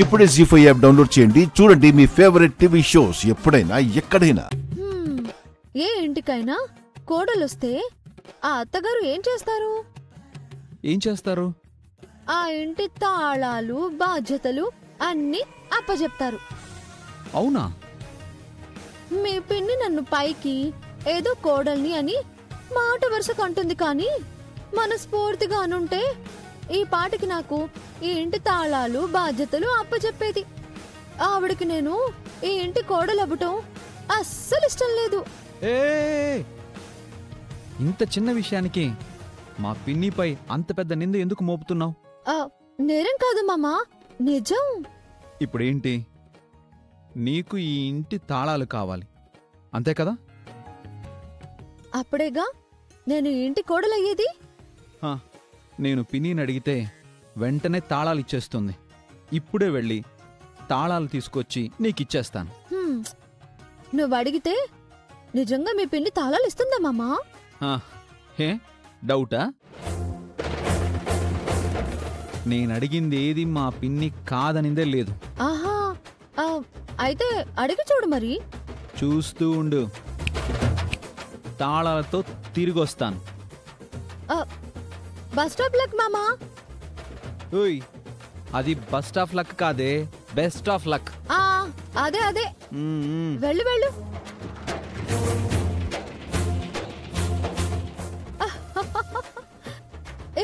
ఇప్పుడే జీ5 app download చేయండి. చూడండి మీ ఫేవరెట్ టీవీ షోస్ ఎప్పుడైనా ఎక్కడైనా. ఏ ఇంటికైనా కోడలొస్తే ఆ అత్తగారు ఏం చేస్తారు? ఆ ఇంటి తాళాలు బాధ్యతలు అన్నీ అప్పచెప్తారు. అవునా? మీ పిన్ని నన్ను పైకి ఏదో కోడల్ని అని మాట వరుసకు అంటుంది, కానీ మనస్ఫూర్తిగా అనుంటే ఈ పాటికి నాకు ఈ ఇంటి తాళాలు బాధ్యతలు అప్పచెప్పేది. ఆవిడకి నేను ఈ ఇంటి కోడలవ్వటం అస్సలు ఇష్టం లేదు. ఇంత చిన్న విషయానికి మా పిన్నిపై అంత పెద్ద నింద ఎందుకు మోపుతున్నావు? నేరం కాదు మామా, నిజం. ఇప్పుడేంటి? నీకు ఈ ఇంటి తాళాలు కావాలి అంతే కదా? అప్పుడేగా నేను ఈ ఇంటి కోడలయ్యేది. నేను పిన్నిని అడిగితే వెంటనే తాళాలు ఇచ్చేస్తుంది. ఇప్పుడే వెళ్ళి తాళాలు తీసుకొచ్చి నీకిచ్చేస్తాను. నువ్వు అడిగితే నిజంగా మీ పిన్ని తాళాలు ఇస్తుందా మామా? హే, డౌటా? నేనడిగింది ఏది మా పిన్ని కాదనిందే లేదు. ఆహా, అయితే అడిగి చూడు మరి. చూస్తూ ఉండు, తాళాలతో తిరిగొస్తాను. బస్ స్టాప్ లక్ మామా. ఓయ్, అది బస్ స్టాప్ లక్ కాదే, బెస్ట్ ఆఫ్ లక్. అదే అదే, వెళ్ళు వెళ్ళు.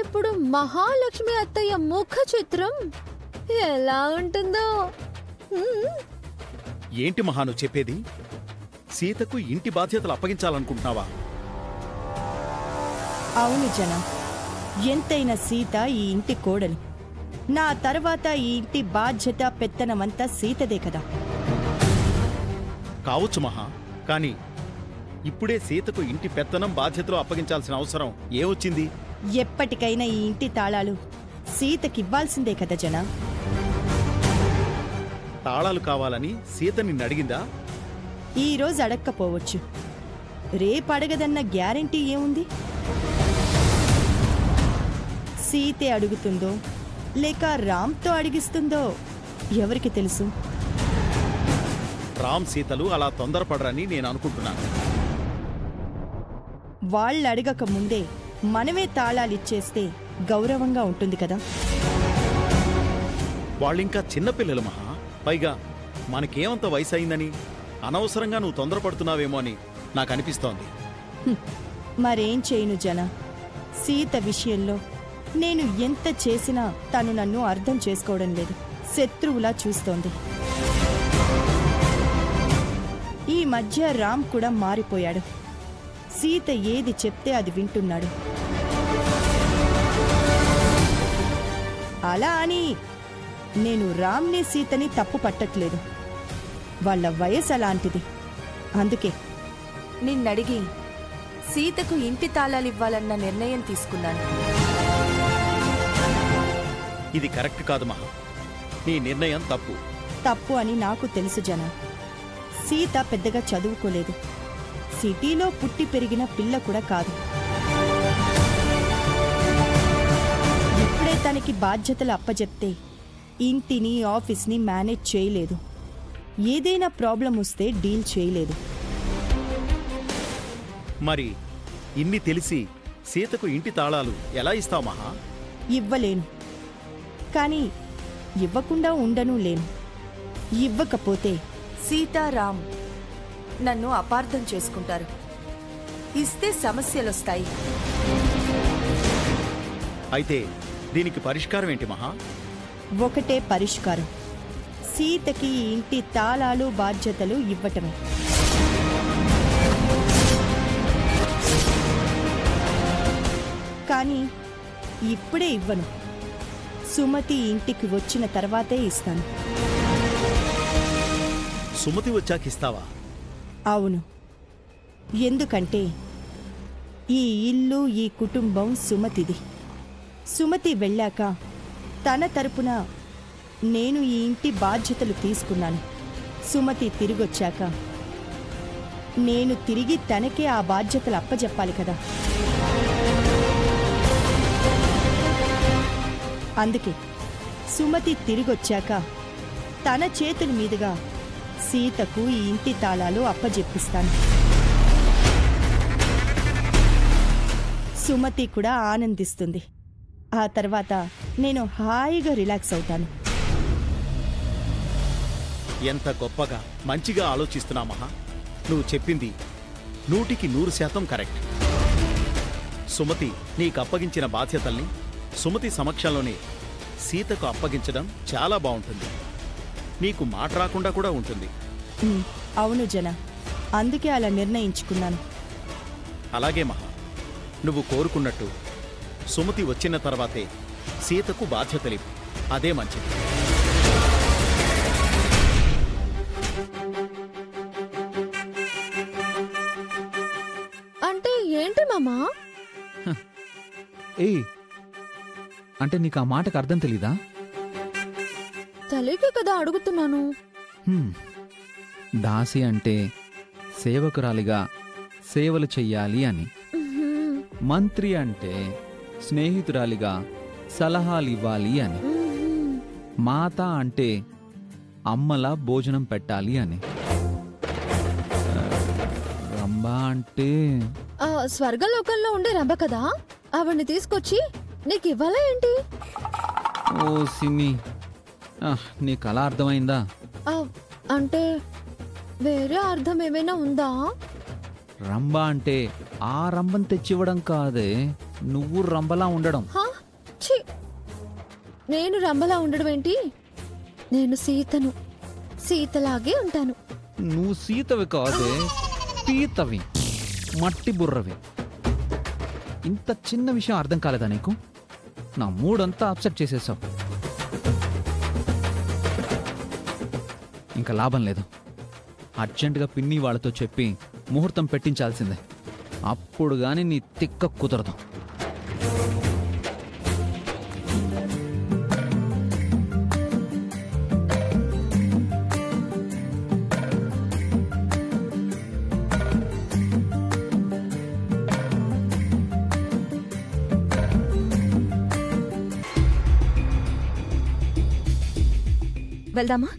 ఇప్పుడు మహాలక్ష్మి అత్తయ్య ముఖ చిత్రం ఎలా ఉంటుందో. ఏంటి మహాను చెప్పేది? సీతకు ఇంటి బాధ్యతలు అప్పగించాలనుకుంటున్నావా? అవును జన, ఎంతైనా సీత ఈ ఇంటి కోడలు. నా తర్వాత ఈ ఇంటి బాధ్యత పెత్తనమంతా సీతదే కదా. కావచ్చు మహా, కానీ ఇప్పుడే సీతకు ఇంటి పెత్తనం బాధ్యతలు అప్పగించాల్సిన అవసరం ఏమొచ్చింది? ఎప్పటికైనా ఈ ఇంటి తాళాలు సీతకివ్వాల్సిందే కదా జన. తాళాలు కావాలని సీత నిన్నడిగిందా? ఈరోజు అడక్కపోవచ్చు, రేపు అడగదన్న గ్యారెంటీ ఏముంది? సీతే అడుగుతుందో లేక రామ్తో అడిగిస్తుందో ఎవరికి తెలుసు? రామ్ సీతలు అలా తొందరపడరని నేను అనుకుంటున్నాను. వాళ్ళు అడగక ముందే మనమే తాళాలిచ్చేస్తే గౌరవంగా ఉంటుంది కదా. వాళ్ళింకా చిన్నపిల్లలు మహా. పైగా మనకేమంత వయసు అయిందని అనవసరంగా నువ్వు తొందరపడుతున్నావేమో అని నాకు అనిపిస్తోంది. మరేం చేయను జన, సీత విషయంలో నేను ఎంత చేసినా తను నన్ను అర్థం చేసుకోవడం లేదు. శత్రువులా చూస్తోంది. ఈ మధ్య రామ్ కూడా మారిపోయాడు. సీత ఏది చెప్తే అది వింటున్నాడు. అలా అని నేను రామ్ని సీతని తప్పు పట్టట్లేదు. వాళ్ళ వయసు అలాంటిది. అందుకే నిన్నడిగి సీతకు ఇంటి తాళాలివ్వాలన్న నిర్ణయం తీసుకున్నాను. ఇది కరెక్ట్ కాదు మహా. నీ నిర్ణయం తప్పు. తప్పు అని నాకు తెలుసు జన. సీత పెద్దగా చదువుకోలేదు. సిటీలో పుట్టి పెరిగిన పిల్ల కూడా కాదు. ఇప్పుడే తనకి బాధ్యతలు అప్పచెప్తే ఇంటిని ఆఫీస్ని మేనేజ్ చేయలేదు. ఏదైనా ప్రాబ్లం వస్తే డీల్ చేయలేదు. మరి ఇన్ని తెలిసి సీతకు ఇంటి తాళాలు ఎలా ఇస్తావు మహా? ఇవ్వలేను, కానీ ఇవ్వకుండా ఉండను లేను. ఇవ్వకపోతే సీతారాం నన్ను అపార్థం చేసుకుంటారు. ఇస్తే సమస్యలొస్తాయి. అయితే దీనికి పరిష్కారం ఏంటి మహా? ఒకటే పరిష్కారం, సీతకి ఈ ఇంటి తాళాలు బాధ్యతలు ఇవ్వటమే. కానీ ఇప్పుడే ఇవ్వను. సుమతి ఇంటికి వచ్చిన తర్వాతే ఇస్తాను. సుమతి వచ్చాకిస్తావా? అవును, ఎందుకంటే ఈ ఇల్లు ఈ కుటుంబం సుమతిది. సుమతి వెళ్ళాక తన తరపున నేను ఈ ఇంటి బాధ్యతలు తీసుకున్నాను. సుమతి తిరిగొచ్చాక నేను తిరిగి తనకే ఆ బాధ్యతలు అప్పజెప్పాలి కదా. అందుకే సుమతి తిరిగొచ్చాక తన చేతుల మీదుగా సీతకు ఈ ఇంటి తాళాలు అప్పజెప్పిస్తాను. సుమతి కూడా ఆనందిస్తుంది. ఆ తర్వాత నేను హాయిగా రిలాక్స్ అవుతాను. ఎంత గొప్పగా మంచిగా ఆలోచిస్తున్నా మహా. నువ్వు చెప్పింది 100% కరెక్ట్. సుమతి నీకు అప్పగించిన బాధ్యతల్ని సుమతి సమక్షంలోనే సీతకు అప్పగించడం చాలా బాగుంటుంది. నీకు మాట రాకుండా కూడా ఉంటుంది. అవును జన, అందుకే అలా నిర్ణయించుకున్నాను. అలాగే మహా, నువ్వు కోరుకున్నట్టు సుమతి వచ్చిన తర్వాతే సీతకు బాధ్యతలివ్వు. అదే మంచిది. అంటే ఏంటి మామా? ఏయ్, అంటే నీకు ఆ మాటకు అర్థం తెలీదా? తెలియకే కదా అడుగుతున్నాను. దాసి అంటే సేవకురాలిగా సేవలు చెయ్యాలి అని. మంత్రి అంటే స్నేహితురాలిగా సలహాలివ్వాలి అని. మాత అంటే అమ్మలా భోజనం పెట్టాలి అని. రంభ అంటే స్వర్గలోకంలో ఉండే రంభ కదా, ఆవిడ్ని తీసుకొచ్చి నీకు ఇవ్వాలా ఏంటి? ఓ సిమి, నీకు అలా అర్థమైందా? అంటే వేరే అర్థం ఏమైనా ఉందా? రంభ అంటే ఆ రంభం తెచ్చివ్వడం కాదే, నువ్వు రంభలా ఉండడం. ఛీ, నేను రంభలా ఉండడం ఏంటి? నేను సీతను, సీతలాగే ఉంటాను. నువ్వు సీతవి కాదే, పీతవి, మట్టి బుర్రవి. ఇంత చిన్న విషయం అర్థం కాలేదా నీకు? నా మూడంతా అప్సెట్ చేసేసావు. ఇంకా లాభం లేదు. అర్జెంటుగా పిన్ని వాళ్ళతో చెప్పి ముహూర్తం పెట్టించాల్సిందే. అప్పుడు గాని నీ తిక్క కుదరదు. వెళ్దామా?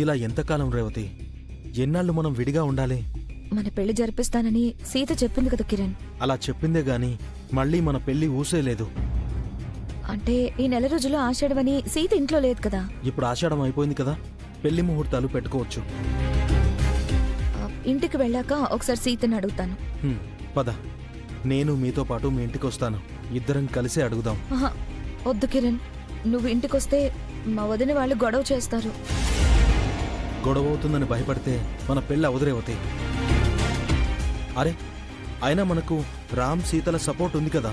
ఇలా ఎంతకాలం రేవతి? ఎన్నాళ్ళు మనం విడిగా ఉండాలి? మన పెళ్లి జరిపిస్తానని సీత చెప్పింది కదా కిరణ్. అలా చెప్పిందే గాని మళ్ళీ మన పెళ్లి ఊసేలేదు. అంటే ఈ నెల రోజులు ఆషాఢమని సీత ఇంట్లో లేదు కదా. ఇప్పుడు ఆషాఢం అయిపోయింది కదా, పెళ్లి ముహూర్తాలు పెట్టుకోవచ్చు. ఇంటికి వెళ్ళాక ఒకసారి సీతని అడుగుతాను. పద, నేను మీతో పాటు మీ ఇంటికి వస్తాను. ఇద్దరం కలిసి అడుగుదాం. వద్దు కిరణ్, నువ్వు ఇంటికొస్తే మా వదిన వాళ్ళు గొడవ చేస్తారు. గొడవ అవుతుందని భయపడితే మన పెళ్ళి అవదురేవతి. అరే, అయినా మనకు రామ్ సీతల సపోర్ట్ ఉంది కదా.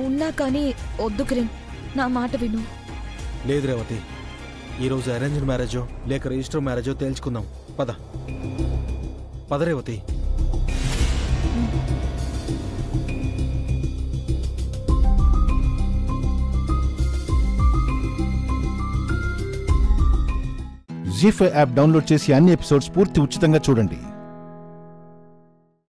ఉన్నా కానీ వద్దు కిరణ్, నా మాట విను. లేదు రేవతి, ఈరోజు అరేంజ్డ్ మ్యారేజో లేక రిజిస్టర్ మ్యారేజో తేల్చుకుందాం. పద పద రేవతి. జీ5 యాప్ డౌన్లోడ్ చేసి అన్ని ఎపిసోడ్స్ పూర్తి ఉచితంగా చూడండి.